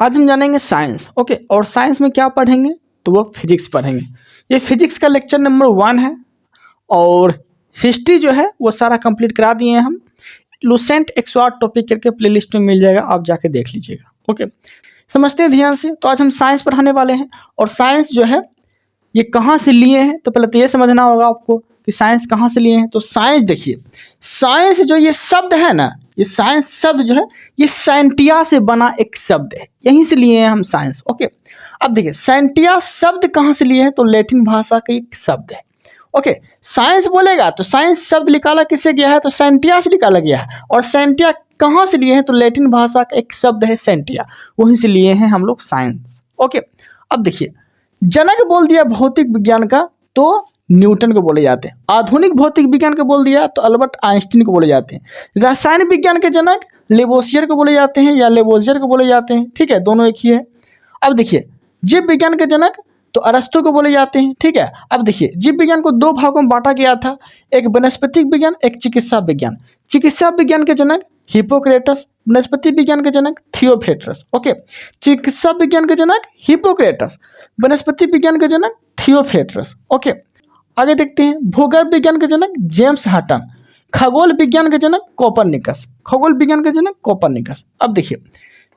आज हम जानेंगे साइंस। ओके, और साइंस में क्या पढ़ेंगे तो वो फिजिक्स पढ़ेंगे। ये फिजिक्स का लेक्चर नंबर 1 है और हिस्ट्री जो है वो सारा कंप्लीट करा दिए हैं हम। लुसेंट 108 टॉपिक करके प्लेलिस्ट में मिल जाएगा, आप जाके देख लीजिएगा। ओके, समझते हैं ध्यान से। तो आज हम साइंस पढ़ाने वाले हैं और साइंस जो है ये कहाँ से लिए हैं तो पहले तो ये समझना होगा आपको कि साइंस कहाँ से लिए हैं। तो साइंस देखिए, साइंस जो ये शब्द है ना, ये साइंस शब्द जो है ये साइंटिया से बना एक शब्द है, यहीं से लिए हैं हम साइंस। ओके, अब देखिए साइंटिया शब्द कहाँ से लिए हैं तो लैटिन भाषा का एक शब्द है। ओके, साइंस बोलेगा तो साइंस शब्द निकाला किससे गया है तो साइंटिया से निकाला गया है। और साइंटिया कहाँ से लिए हैं तो लैटिन भाषा का एक शब्द है साइंटिया, वहीं से लिए हैं हम लोग साइंस। ओके, अब देखिए जनक बोल दिया भौतिक विज्ञान का तो न्यूटन को बोले जाते हैं। आधुनिक भौतिक विज्ञान को बोल दिया तो अल्बर्ट आइंस्टीन को बोले जाते हैं। रसायन विज्ञान के जनक लेवोसियर को बोले जाते हैं या लेवोजियर को बोले जाते हैं। ठीक है, दोनों एक ही है। अब देखिए जीव विज्ञान के जनक तो अरस्तु को बोले जाते हैं। ठीक है, अब देखिए जीव विज्ञान को 2 भागों में बांटा गया था, एक वनस्पतिक विज्ञान, एक चिकित्सा विज्ञान। चिकित्सा विज्ञान के जनक हिप्पोक्रेटस, वनस्पति विज्ञान के जनक थियोफ्रेटस। ओके, चिकित्सा विज्ञान के जनक हिप्पोक्रेटस, वनस्पति विज्ञान के जनक थियोफ्रेटस। ओके, आगे देखते हैं भूगर्भ विज्ञान के जनक जेम्स हटन, खगोल विज्ञान के जनक कोपरनिकस, खगोल विज्ञान के जनक कोपरनिकस। अब देखिए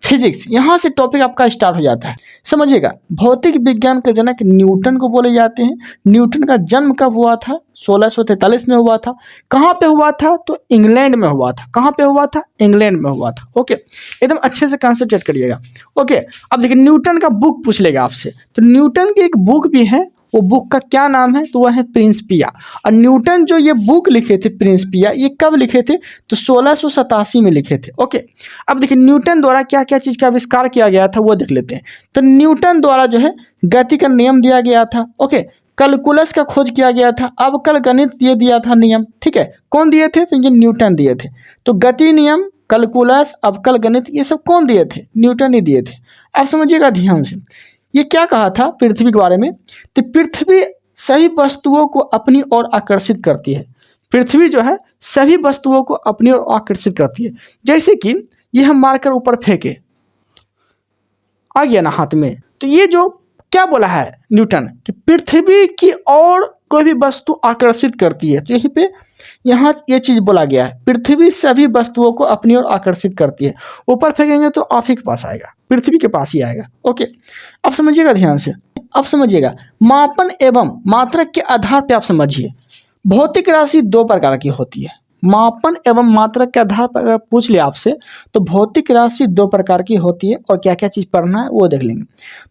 फिजिक्स, यहाँ से टॉपिक आपका स्टार्ट हो जाता है, समझिएगा। भौतिक विज्ञान के जनक न्यूटन को बोले जाते हैं। न्यूटन का जन्म कब हुआ था 1643 में हुआ था। कहाँ पे हुआ था तो इंग्लैंड में हुआ था। कहाँ पे हुआ था इंग्लैंड में हुआ था। ओके, एकदम अच्छे से कंसंट्रेट करिएगा। ओके, अब देखिए न्यूटन का बुक पूछ लेगा आपसे, तो न्यूटन की एक बुक भी है, वो बुक का क्या नाम है तो वह है प्रिंसिपिया। और न्यूटन जो ये बुक लिखे थे प्रिंसिपिया, ये कब लिखे थे तो 1687 में लिखे थे। ओके, अब देखिए न्यूटन द्वारा क्या क्या चीज़ का आविष्कार किया गया था वो देख लेते हैं। तो न्यूटन द्वारा जो है गति का नियम दिया गया था। ओके, कैलकुलस का खोज किया गया था, अवकल गणित ये दिया था नियम। ठीक है, कौन दिए थे तो ये न्यूटन दिए थे। तो गति नियम, कैलकुलस, अवकल गणित ये सब कौन दिए थे न्यूटन ही दिए थे। अब समझिएगा ध्यान से, ये क्या कहा था पृथ्वी के बारे में तो पृथ्वी सभी वस्तुओं को अपनी ओर आकर्षित करती है। पृथ्वी जो है सभी वस्तुओं को अपनी ओर आकर्षित करती है। जैसे कि ये हम मारकर ऊपर फेंके, आ गया ना हाथ में, तो ये जो क्या बोला है न्यूटन कि पृथ्वी की ओर कोई भी वस्तु आकर्षित करती है। तो यहीं पे यहाँ ये चीज़ बोला गया है, पृथ्वी सभी वस्तुओं को अपनी ओर आकर्षित करती है। ऊपर फेंकेंगे तो आप ही के पास आएगा, पृथ्वी के पास ही आएगा। ओके, अब समझिएगा ध्यान से। अब समझिएगा मापन एवं मात्रक के आधार पे आप समझिए, भौतिक राशि 2 प्रकार की होती है। मापन एवं मात्रक के आधार पर अगर पूछ लिया आपसे तो भौतिक राशि 2 प्रकार की होती है और क्या क्या चीज़ पढ़ना है वो देख लेंगे।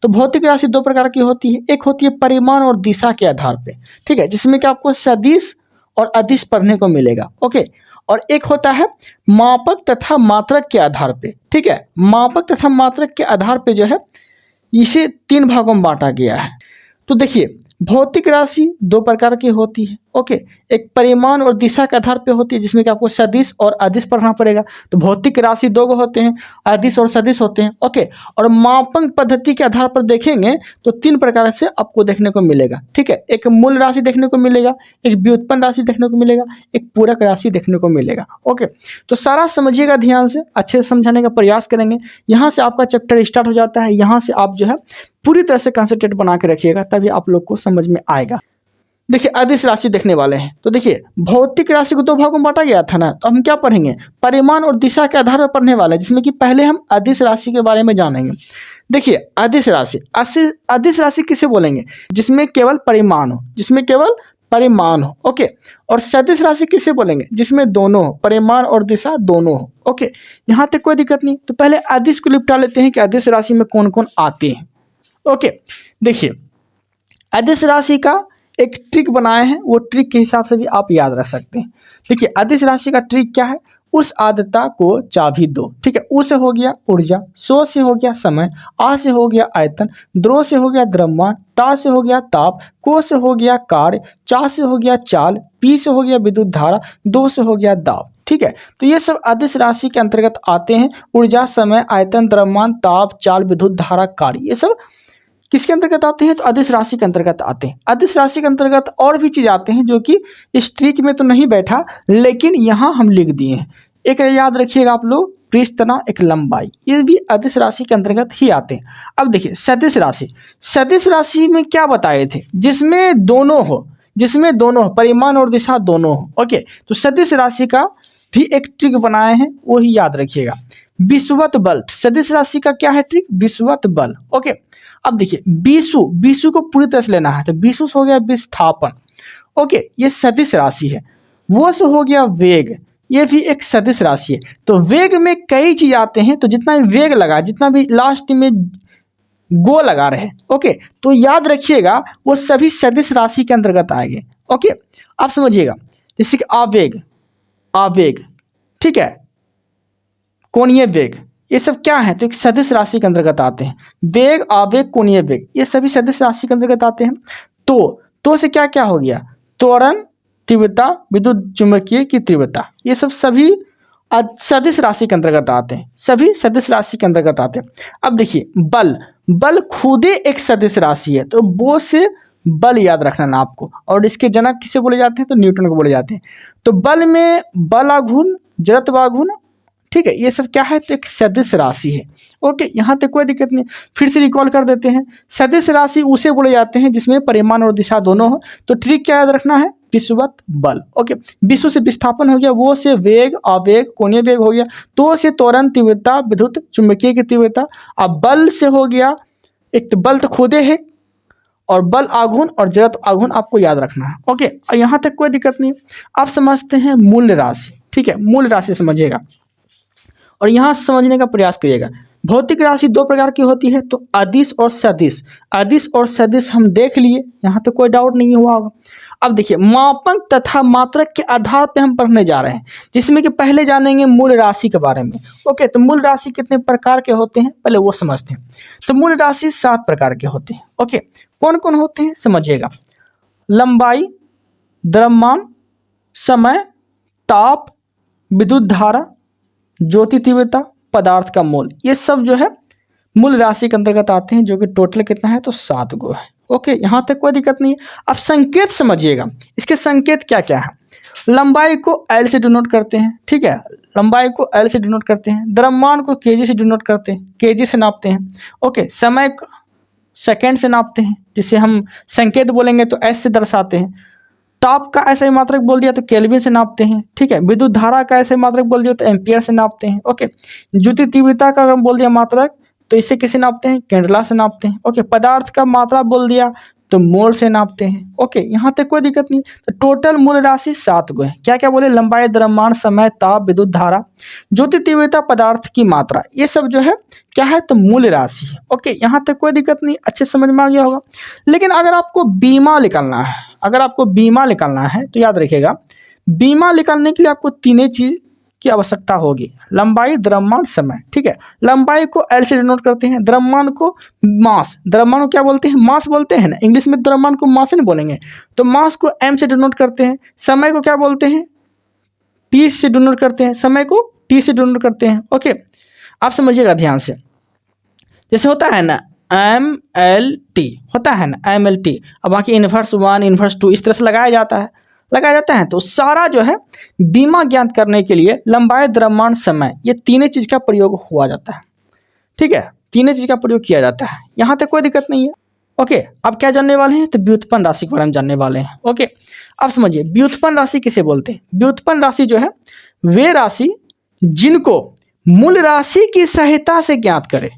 तो भौतिक राशि 2 प्रकार की होती है, एक होती है परिमाण और दिशा के आधार पे। ठीक है, जिसमें कि आपको सदिश और अदिश पढ़ने को मिलेगा। ओके, और एक होता है मापक तथा मात्रक के आधार पे। ठीक है, मापक तथा मात्रक के आधार पे जो है इसे 3 भागों में बांटा गया है। तो देखिए भौतिक राशि 2 प्रकार की होती है। ओके, एक परिमाण और दिशा के आधार पे होती है जिसमें कि आपको सदिश और अदिश पढ़ना पड़ेगा। तो भौतिक राशि 2 होते हैं, अदिश और सदिश होते हैं। ओके, और मापन पद्धति के आधार पर देखेंगे तो 3 प्रकार से आपको देखने को मिलेगा। ठीक है, एक मूल राशि देखने को मिलेगा, एक व्युत्पन्न राशि देखने को मिलेगा, एक पूरक राशि देखने को मिलेगा। ओके, तो सारा समझिएगा ध्यान से, अच्छे से समझाने का प्रयास करेंगे। यहाँ से आपका चैप्टर स्टार्ट हो जाता है, यहाँ से आप जो है पूरी तरह से कंसंट्रेट बना के रखिएगा, तभी आप लोग को समझ में आएगा। देखिए अदिश राशि देखने वाले हैं, तो देखिए भौतिक राशि को 2 भागों में बांटा गया था ना, तो हम क्या पढ़ेंगे परिमाण और दिशा के आधार पर पढ़ने वाले हैं, जिसमें कि पहले हम अदिश राशि के बारे में जानेंगे। देखिए अदिश राशि, अदिश राशि किसे बोलेंगे जिसमें केवल परिमाण हो, जिसमें केवल परिमाण हो। ओके, और सदिश राशि किसे बोलेंगे जिसमें दोनों हो, परिमाण और दिशा दोनों हो। ओके, यहाँ तक कोई दिक्कत नहीं। तो पहले अदिश को निपटा लेते हैं कि अदिश राशि में कौन कौन आते हैं। ओके, देखिए अदिश राशि का एक ट्रिक बनाए हैं, वो ट्रिक के हिसाब से भी आप याद रख सकते हैं। देखिए अदिश राशि का ट्रिक क्या है, उस आद्यता को चाबी दो। ठीक है, उ से हो गया ऊर्जा, सो से हो गया समय, आ से हो गया आयतन, द्रो से हो गया द्रव्यमान, ता से हो गया ताप, को से हो गया कार्य, चा से हो गया चाल, पी से हो गया विद्युत धारा, दो से हो गया दाब। ठीक है, तो ये सब अदिश राशि के अंतर्गत आते हैं। ऊर्जा, समय, आयतन, द्रव्यमान, ताप, चाल, विद्युत धारा, कार्य, ये सब किसके अंतर्गत आते हैं तो अदिश राशि के अंतर्गत आते हैं। अदिश राशि के अंतर्गत और भी चीज़ आते हैं जो कि इस ट्रिक में तो नहीं बैठा, लेकिन यहाँ हम लिख दिए हैं। एक याद रखिएगा आप लोग, पृष्ठ तनाव, एक लंबाई, ये भी अदिश राशि के अंतर्गत ही आते हैं। अब देखिए सदिश राशि, सदिश राशि में क्या बताए थे, जिसमें दोनों हो, परिमाण और दिशा दोनों हो। ओके, तो सदिश राशि का भी एक ट्रिक बनाए हैं, वो ही याद रखिएगा। विषुवत बल, सदिश राशि का क्या है ट्रिक, विषुवत बल। ओके, अब देखिए विषु को पूरी तरह से लेना है, तो विषु से हो गया विस्थापन। ओके, ये सदिश राशि है। वो से हो गया वेग, ये भी एक सदिश राशि है। तो वेग में कई चीज आते हैं, तो जितना भी वेग लगा, जितना भी लास्ट में गो लगा रहे, ओके, तो याद रखिएगा वो सभी सदिश राशि के अंतर्गत आएंगे। ओके, आप समझिएगा, जैसे कि आवेग, ठीक है, कोणीय वेग, ये सब क्या है, तो एक सदिश राशि के अंतर्गत आते हैं। वेग, आवेग, कोणीय वेग, ये सभी सदिश राशि के अंतर्गत आते हैं। तो से क्या क्या हो गया, त्वरण, तीव्रता, विद्युत चुंबकीय की तीव्रता, ये सब सभी सदिश राशि के अंतर्गत आते हैं, सभी सदिश राशि के अंतर्गत आते हैं। अब देखिए बल खुद एक सदिश राशि है, तो वो से बल याद रखना ना आपको, और इसके जनक किसे बोले जाते हैं, तो न्यूटन को बोले जाते हैं। तो बल में बल आघूर्ण, जड़त्व आघूर्ण, ठीक है, ये सब क्या है, तो एक सदिश राशि है। ओके, यहाँ तक कोई दिक्कत नहीं, फिर से रिकॉल कर देते हैं। सदिश राशि उसे बोले जाते हैं जिसमें परिमाण और दिशा दोनों हो। तो ट्रिक क्या याद रखना है, विषुवत बल। ओके, विषु से विस्थापन हो गया, वो से वेग, आवेग, कोणीय वेग हो गया, तो से त्वरण, तीव्रता, विद्युत चुंबकीय की तीव्रता। अब बल से हो गया, एक तो बल तो खुदे है, और बल आघूर्ण और जड़त्व आघूर्ण आपको याद रखना है। ओके, और यहाँ तक कोई दिक्कत नहीं। आप समझते हैं मूल्य राशि, ठीक है, मूल्य राशि समझिएगा और यहाँ समझने का प्रयास करिएगा। भौतिक राशि दो प्रकार की होती है, तो अदिश और सदिश। अदिश और सदिश हम देख लिए, यहाँ तो कोई डाउट नहीं हुआ होगा। अब देखिए मापक तथा मात्रक के आधार पे हम पढ़ने जा रहे हैं, जिसमें कि पहले जानेंगे मूल राशि के बारे में। ओके, तो मूल राशि कितने प्रकार के होते हैं पहले वो समझते हैं। तो मूल राशि 7 प्रकार के होते हैं। ओके, कौन कौन होते हैं समझिएगा। लंबाई, द्रव्यमान, समय, ताप, विद्युत धारा, ज्योति तीव्रता, पदार्थ का मोल, ये सब जो है मूल राशि के अंतर्गत आते हैं, जो कि टोटल कितना है, तो 7 गो है। ओके, यहाँ तक कोई दिक्कत नहीं है। अब संकेत समझिएगा, इसके संकेत क्या क्या है। लंबाई को एल से डिनोट करते हैं, ठीक है, लंबाई को एल से डिनोट करते हैं। द्रव्यमान को केजी से डिनोट करते हैं, केजी से नापते हैं। ओके, समय को सेकेंड से नापते हैं, जिसे हम संकेत बोलेंगे तो एस से दर्शाते हैं। ताप का ऐसा ही मात्रक बोल दिया तो केल्विन से नापते हैं, ठीक है। विद्युत धारा का ऐसे मात्रक बोल दिया तो एम्पियर से नापते हैं। ओके, ज्योति तीव्रता का अगर बोल दिया मात्रक तो इसे किसे नापते हैं, कैंडला से नापते हैं। ओके, पदार्थ का मात्रा बोल दिया तो मोल से नापते हैं। ओके, यहाँ तक कोई दिक्कत नहीं। तो टोटल मूल राशि 7 गो है। क्या क्या बोले, लंबाई, द्रव्यमान, समय, ताप, विद्युत धारा, ज्योति तीव्रता, पदार्थ की मात्रा, ये सब जो है क्या है, तो मूल राशि है। ओके, यहाँ तक कोई दिक्कत नहीं, अच्छे समझ में आ गया होगा। लेकिन अगर आपको बीमा निकालना है, तो याद रखिएगा बीमा निकालने के लिए आपको तीनों चीज की आवश्यकता होगी, लंबाई, द्रव्यमान, समय, ठीक है। लंबाई को एल से डिनोट करते हैं, द्रव्यमान को मास, द्रव्यमान को क्या बोलते हैं, मास बोलते हैं ना, इंग्लिश में द्रव्यमान को मास नहीं बोलेंगे, तो मास को एम से डिनोट करते हैं। समय को क्या बोलते हैं, टी से डिनोट करते हैं, समय को टी से डिनोट करते हैं। ओके, आप समझिएगा ध्यान से, जैसे होता है ना MLT, होता है ना MLT, अब बाकी इन्वर्स 1, इन्वर्स 2 इस तरह से लगाया जाता है। तो सारा जो है बीमा ज्ञात करने के लिए लंबाई, द्रव्यमान, समय, ये तीनों चीज का प्रयोग हुआ जाता है, ठीक है, तीनों चीज का प्रयोग किया जाता है। यहाँ तक कोई दिक्कत नहीं है। ओके, अब क्या जानने वाले हैं, तो व्युत्पन्न राशि के बारे में जानने वाले हैं। ओके, अब समझिए व्युत्पन्न राशि किसे बोलते हैं। व्युत्पन्न राशि जो है वे राशि जिनको मूल राशि की सहायता से ज्ञात करे,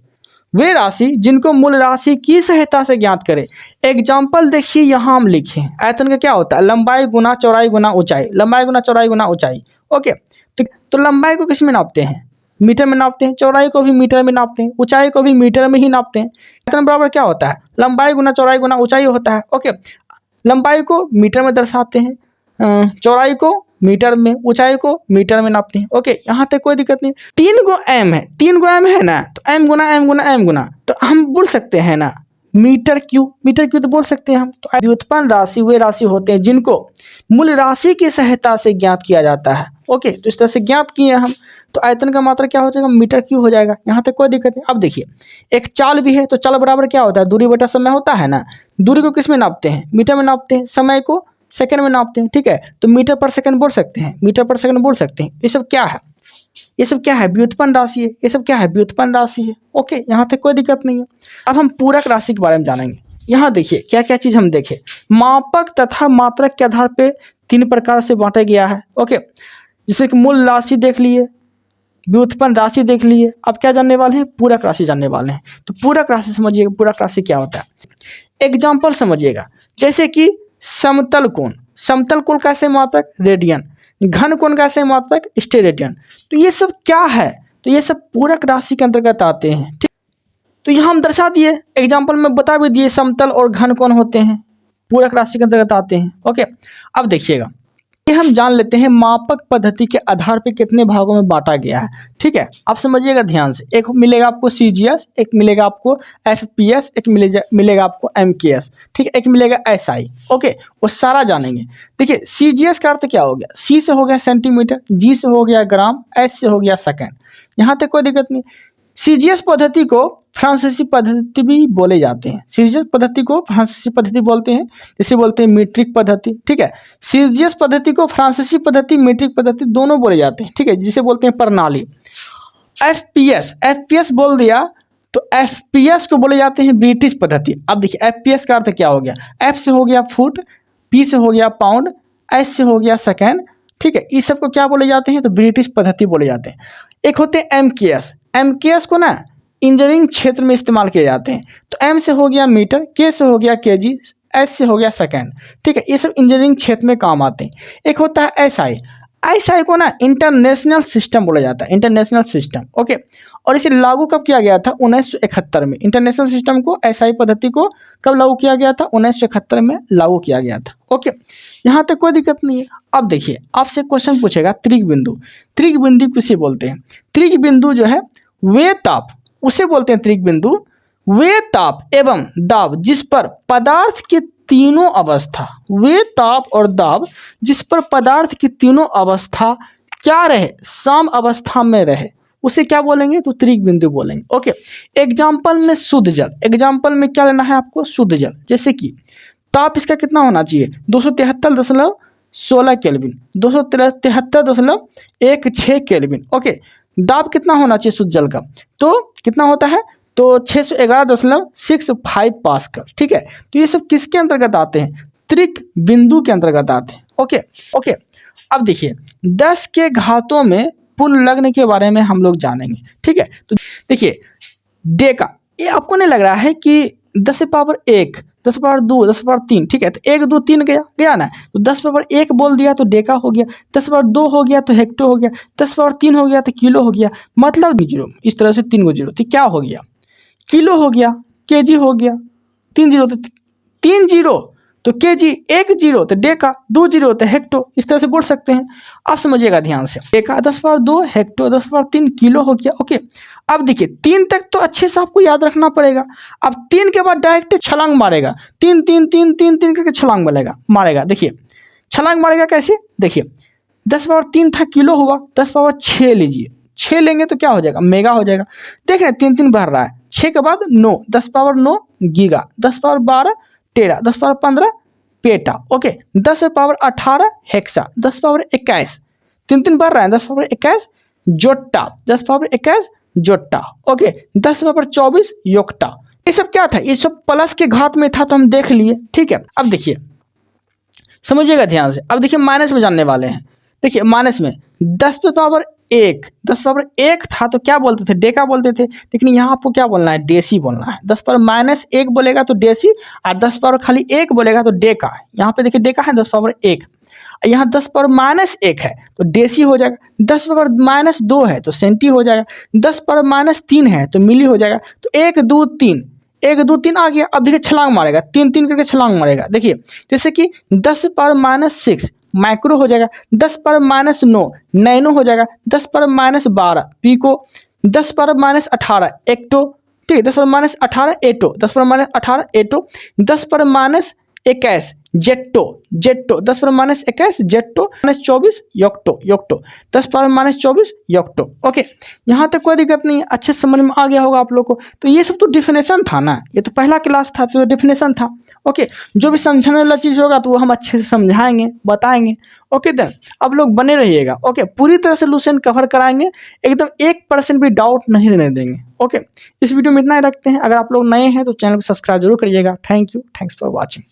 वे राशि जिनको मूल राशि की सहायता से ज्ञात करे। एग्जाम्पल देखिए, यहाँ हम लिखे हैं, आयतन का क्या होता है, लंबाई गुना चौड़ाई गुना ऊंचाई, लंबाई गुना चौड़ाई गुना ऊंचाई। ओके, तो लंबाई को किस में नापते हैं, मीटर में नापते हैं, चौड़ाई को भी मीटर में नापते हैं, ऊंचाई को भी मीटर में ही नापते हैं। आयतन बराबर क्या होता है, लंबाई गुना चौड़ाई गुना ऊंचाई होता है। ओके, लंबाई को मीटर में दर्शाते हैं, चौड़ाई को मीटर में, ऊंचाई को मीटर में नापते हैं। ओके, यहाँ तक कोई दिक्कत नहीं। 3 गो एम है ना, तो एम गुना तो हम बोल सकते हैं ना मीटर क्यू तो बोल सकते हैं हम। तो व्युत्पन्न राशि वे राशि होते हैं जिनको मूल राशि की सहायता से ज्ञात किया जाता है। ओके, तो इस तरह से ज्ञात किए हम, तो आयतन का मात्रा क्या हो जाएगा, मीटर क्यू हो जाएगा। यहाँ तक कोई दिक्कत नहीं। अब देखिए एक चाल भी है, तो चाल बराबर क्या होता है, दूरी बटा समय होता है ना। दूरी को किस में नापते हैं, मीटर में नापते हैं, समय को सेकंड में नापते हैं, ठीक है। तो मीटर पर सेकंड बोल सकते हैं, ये सब क्या है, ये सब क्या है, व्युत्पन्न राशि है। ये सब क्या है, व्युत्पन्न राशि है। ओके, यहाँ तक कोई दिक्कत नहीं है। अब हम पूरक राशि के बारे में जानेंगे। यहाँ देखिए क्या क्या चीज़ हम देखें। मापक तथा मात्रक के आधार पे 3 प्रकार से बांटा गया है। ओके, जैसे कि मूल राशि देख लिए, व्युत्पन्न राशि देख लिए। अब क्या जानने वाले हैं, पूरक राशि जानने वाले हैं। तो पूरक राशि समझिएगा, पूरक राशि क्या होता है। एग्जाम्पल समझिएगा, जैसे कि समतल कोण। समतल कोण का सही मात्रक रेडियन, घन कोण का सही मात्रक स्टेरेडियन। तो ये सब क्या है, तो ये सब पूरक राशि के अंतर्गत आते हैं। ठीक, तो यहाँ हम दर्शा दिए, एग्जाम्पल में बता भी दिए, समतल और घन कोण होते हैं, पूरक राशि के अंतर्गत आते हैं। ओके, अब देखिएगा, ये हम जान लेते हैं मापक पद्धति के आधार पे कितने भागों में बांटा गया है। ठीक है, आप समझिएगा ध्यान से। एक मिलेगा आपको CGS, एक मिलेगा आपको FPS, एक मिलेगा आपको MKS। ठीक है, एक मिलेगा SI। ओके, वो सारा जानेंगे। देखिए CGS का अर्थ क्या हो गया, C से हो गया सेंटीमीटर, G से हो गया ग्राम, S से हो गया सेकेंड। यहाँ तक कोई दिक्कत नहीं। CGS पद्धति को फ्रांसीसी पद्धति भी बोले जाते हैं। CGS पद्धति को फ्रांसीसी पद्धति बोलते हैं, जैसे बोलते हैं मीट्रिक पद्धति। ठीक है, CGS पद्धति को फ्रांसीसी पद्धति, मीट्रिक पद्धति दोनों बोले जाते हैं। ठीक है, जिसे बोलते हैं प्रणाली। FPS बोल दिया तो FPS को बोले जाते हैं ब्रिटिश पद्धति। अब देखिए FPS का अर्थ क्या हो गया, F से हो गया फुट, P से हो गया पाउंड, S से हो गया सेकेंड। ठीक है, इस सबको क्या बोले जाते हैं, तो ब्रिटिश पद्धति बोले जाते हैं। एक होते हैं MKS को ना इंजीनियरिंग क्षेत्र में इस्तेमाल किए जाते हैं। तो M से हो गया मीटर, K से हो गया kg, S से हो गया सेकेंड। ठीक है, ये सब इंजीनियरिंग क्षेत्र में काम आते हैं। एक होता है SI को ना इंटरनेशनल सिस्टम बोला जाता है, इंटरनेशनल सिस्टम। ओके, और इसे लागू कब किया गया था, 1971 में। इंटरनेशनल सिस्टम को, SI पद्धति को कब लागू किया गया था, 1971 में लागू किया गया था। ओके, यहाँ तक कोई दिक्कत नहीं है। अब देखिए आपसे क्वेश्चन पूछेगा त्रिक बिंदु। त्रिक बिंदु किसे बोलते हैं, त्रिक बिंदु जो है वे ताप, उसे बोलते हैं त्रिक बिंदु। वे ताप एवं दाब जिस पर पदार्थ के तीनों अवस्था, वे ताप और दाब जिस पर पदार्थ की तीनों अवस्था क्या रहे, सम अवस्था में रहे, उसे क्या बोलेंगे, तो त्रिक बिंदु बोलेंगे। ओके, एग्जाम्पल में शुद्ध जल, एग्जाम्पल में क्या लेना है आपको, शुद्ध जल। जैसे कि ताप इसका कितना होना चाहिए, 273.16 केल्विन, 273.16 केल्विन। ओके, दाब कितना होना चाहिए शुद्ध जल का, तो कितना होता है, तो 611.65 पास्कल। ठीक है, तो ये सब किसके अंतर्गत आते हैं, त्रिक बिंदु के अंतर्गत आते हैं। ओके, अब देखिए 10 के घातों में पूर्ण लग्न के बारे में हम लोग जानेंगे। ठीक है, तो देखिए डेका, ये आपको नहीं लग रहा है कि 10 पावर 1, 10 पावर 2, 10 पावर 3। ठीक है, तो 1 2 3 गया ना, तो 10 पावर 1 बोल दिया तो डेका हो गया, 10 पावर 2 हो गया तो हेक्टो हो गया, 10 पावर 3 हो गया तो किलो हो गया। मतलब जीरो, इस तरह से 3 गो जीरो, तो क्या हो गया, किलो हो गया, केजी हो गया, 3 जीरो तो 3 जीरो तो केजी, 1 जीरो तो डेका, 2 जीरो तो हेक्टो, इस तरह से बोल सकते हैं। आप समझिएगा ध्यान से, Deka 10 power 2, hecto 10 power 3, kilo हो गया। ओके, अब देखिए 3 तक तो अच्छे से आपको याद रखना पड़ेगा। अब 3 के बाद डायरेक्ट छलांग मारेगा, 3 3 3 3 3 करके छलांग मारेगा। देखिए छलांग मारेगा कैसे, देखिए 10 पावर 3 था, किलो हुआ, 10 पावर 6 लीजिए, 6 लेंगे तो क्या हो जाएगा, मेगा हो जाएगा। देख रहे हैं 3 3 बढ़ रहा है, 6 के बाद 9, 10 power 9 giga, 10 power 12 tera, 10 power 15 peta. Okay, 10 power 18 hexa, 10 power 21, 3 3 बढ़ रहा है, 10 power 21 zetta, 10 power 21 zetta. Okay, 10 power 24 yocto. ये सब क्या था, ये सब प्लस के घात में था, तो हम देख लिए। ठीक है, अब देखिए समझिएगा ध्यान से। अब देखिए माइनस में जानने वाले हैं। देखिए माइनस में 10 पावर 1 था तो क्या बोलते थे, डेका बोलते थे, लेकिन यहाँ आपको क्या बोलना है, डेसी बोलना है। 10 पावर -1 बोलेगा तो डेसी, और 10 पावर खाली 1 बोलेगा तो डेका। यहाँ पे देखिए डेका है 10 पावर 1, यहाँ 10 पावर -1 है तो डेसी हो जाएगा, 10 पावर -2 है तो सेंटी हो जाएगा, 10 पावर -3 है तो मिली हो जाएगा। तो 1 2 3, 1 2 3 आ गया। अब देखिए छलांग मारेगा, 3 3 करके छलांग मारेगा। देखिए जैसे कि 10 पावर -6 माइक्रो हो जाएगा, 10 पावर -9 नैनो हो जाएगा, 10 पावर -12 पीको, 10 पावर -18 एक्टो। ठीक है, 10 पावर -18 एटो, 10 पावर -18 एटो, 10 पावर -21 जेट्टो, 10 पावर -21 जेट्टो, -24 योक्टो, 10 पावर -24 योक्टो। ओके, यहाँ तक कोई दिक्कत नहीं है, अच्छे समझ में आ गया होगा आप लोग को। तो ये सब तो डिफिनेशन था ना, ये तो पहला क्लास था तो डिफिनेशन था। ओके, जो भी समझने वाला चीज़ होगा तो वो हम अच्छे से समझाएंगे, बताएंगे। ओके देन अब लोग बने रहिएगा। ओके पूरी तरह से लुसेंट कवर कराएंगे, एकदम 1% भी डाउट नहीं रहने देंगे। ओके इस वीडियो में इतना ही रखते हैं। अगर आप लोग नए हैं तो चैनल को सब्सक्राइब जरूर करिएगा। Thank you, thanks for watching.